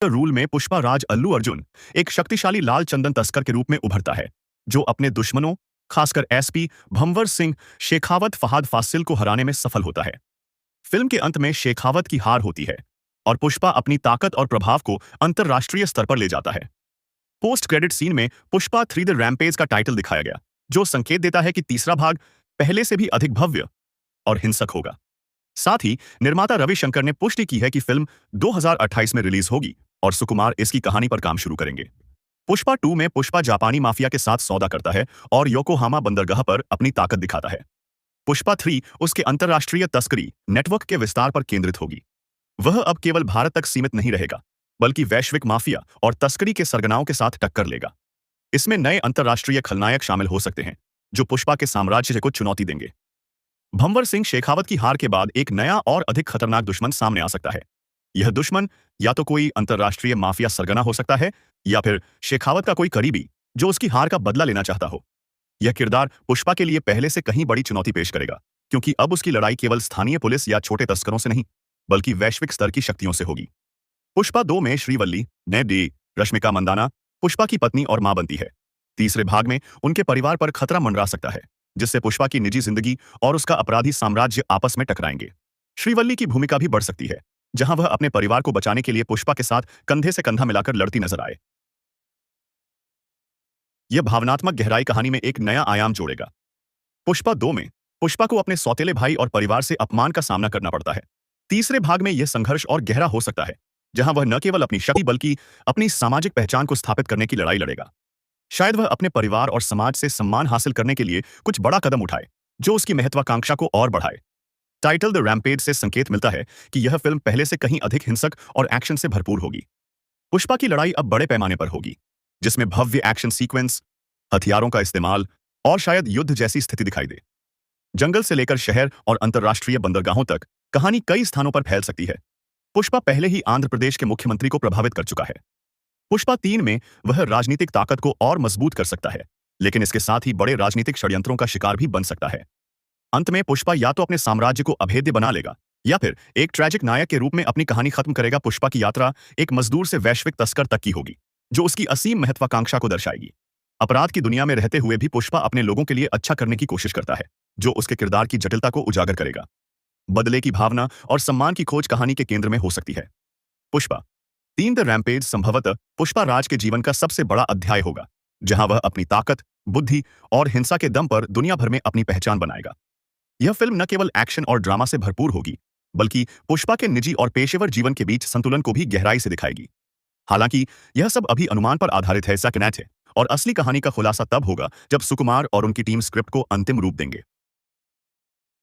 Rule में पुष्पा राज अल्लू अर्जुन एक शक्तिशाली लाल चंदन तस्कर के रूप में उभरता है, जो अपने दुश्मनों, खासकर एसपी भंवर सिंह शेखावत फहाद फासिल को हराने में सफल होता है। फिल्म के अंत में शेखावत की हार होती है और पुष्पा अपनी ताकत और प्रभाव को अंतर्राष्ट्रीय स्तर पर ले जाता है। पोस्ट क्रेडिट सीन में पुष्पा 3 द रैम्पेज का टाइटल दिखाया गया, जो संकेत देता है कि तीसरा भाग पहले से भी अधिक भव्य और हिंसक होगा। साथ ही निर्माता रविशंकर ने पुष्टि की है कि फिल्म 2028 में रिलीज होगी और सुकुमार इसकी कहानी पर काम शुरू करेंगे। पुष्पा 2 में पुष्पा जापानी माफिया के साथ सौदा करता है और योकोहामा बंदरगाह पर अपनी ताकत दिखाता है। पुष्पा 3 उसके अंतर्राष्ट्रीय तस्करी नेटवर्क के विस्तार पर केंद्रित होगी। वह अब केवल भारत तक सीमित नहीं रहेगा, बल्कि वैश्विक माफिया और तस्करी के सरगनाओं के साथ टक्कर लेगा। इसमें नए अंतर्राष्ट्रीय खलनायक शामिल हो सकते हैं, जो पुष्पा के साम्राज्य को चुनौती देंगे। भंवर सिंह शेखावत की हार के बाद एक नया और अधिक खतरनाक दुश्मन सामने आ सकता है। यह दुश्मन या तो कोई अंतर्राष्ट्रीय माफिया सरगना हो सकता है या फिर शेखावत का कोई करीबी जो उसकी हार का बदला लेना चाहता हो। यह किरदार पुष्पा के लिए पहले से कहीं बड़ी चुनौती पेश करेगा, क्योंकि अब उसकी लड़ाई केवल स्थानीय पुलिस या छोटे तस्करों से नहीं, बल्कि वैश्विक स्तर की शक्तियों से होगी। पुष्पा 2 में श्रीवल्ली ने डी रश्मिका मंदाना पुष्पा की पत्नी और मां बनती है। तीसरे भाग में उनके परिवार पर खतरा मंडरा सकता है, जिससे पुष्पा की निजी जिंदगी और उसका अपराधी साम्राज्य आपस में टकराएंगे। श्रीवल्ली की भूमिका भी बढ़ सकती है, जहां वह अपने परिवार को बचाने के लिए पुष्पा के साथ कंधे से कंधा मिलाकर लड़ती नजर आए। यह भावनात्मक गहराई कहानी में एक नया आयाम जोड़ेगा। पुष्पा 2 में पुष्पा को अपने सौतेले भाई और परिवार से अपमान का सामना करना पड़ता है। तीसरे भाग में यह संघर्ष और गहरा हो सकता है, जहां वह न केवल अपनी शक्ति बल्कि अपनी सामाजिक पहचान को स्थापित करने की लड़ाई लड़ेगा। शायद वह अपने परिवार और समाज से सम्मान हासिल करने के लिए कुछ बड़ा कदम उठाए, जो उसकी महत्वाकांक्षा को और बढ़ाए। टाइटल द रैम्पेज से संकेत मिलता है कि यह फिल्म पहले से कहीं अधिक हिंसक और एक्शन से भरपूर होगी। पुष्पा की लड़ाई अब बड़े पैमाने पर होगी, जिसमें भव्य एक्शन सीक्वेंस, हथियारों का इस्तेमाल और शायद युद्ध जैसी स्थिति दिखाई दे। जंगल से लेकर शहर और अंतर्राष्ट्रीय बंदरगाहों तक कहानी कई स्थानों पर फैल सकती है। पुष्पा पहले ही आंध्र प्रदेश के मुख्यमंत्री को प्रभावित कर चुका है। पुष्पा 3 में वह राजनीतिक ताकत को और मजबूत कर सकता है, लेकिन इसके साथ ही बड़े राजनीतिक षड्यंत्रों का शिकार भी बन सकता है। अंत में पुष्पा या तो अपने साम्राज्य को अभेद्य बना लेगा या फिर एक ट्रैजिक नायक के रूप में अपनी कहानी खत्म करेगा। पुष्पा की यात्रा एक मजदूर से वैश्विक तस्कर तक की होगी, जो उसकी असीम महत्वाकांक्षा को दर्शाएगी। अपराध की दुनिया में रहते हुए भी पुष्पा अपने लोगों के लिए अच्छा करने की कोशिश करता है, जो उसके किरदार की जटिलता को उजागर करेगा। बदले की भावना और सम्मान की खोज कहानी के केंद्र में हो सकती है। पुष्पा 3 द रैम्पेज संभवतः पुष्पा राज के जीवन का सबसे बड़ा अध्याय होगा, जहां वह अपनी ताकत, बुद्धि और हिंसा के दम पर दुनिया भर में अपनी पहचान बनाएगा। यह फिल्म न केवल एक्शन और ड्रामा से भरपूर होगी, बल्कि पुष्पा के निजी और पेशेवर जीवन के बीच संतुलन को भी गहराई से दिखाएगी। हालांकि यह सब अभी अनुमान पर आधारित है, और असली कहानी का खुलासा तब होगा जब सुकुमार और उनकी टीम स्क्रिप्ट को अंतिम रूप देंगे।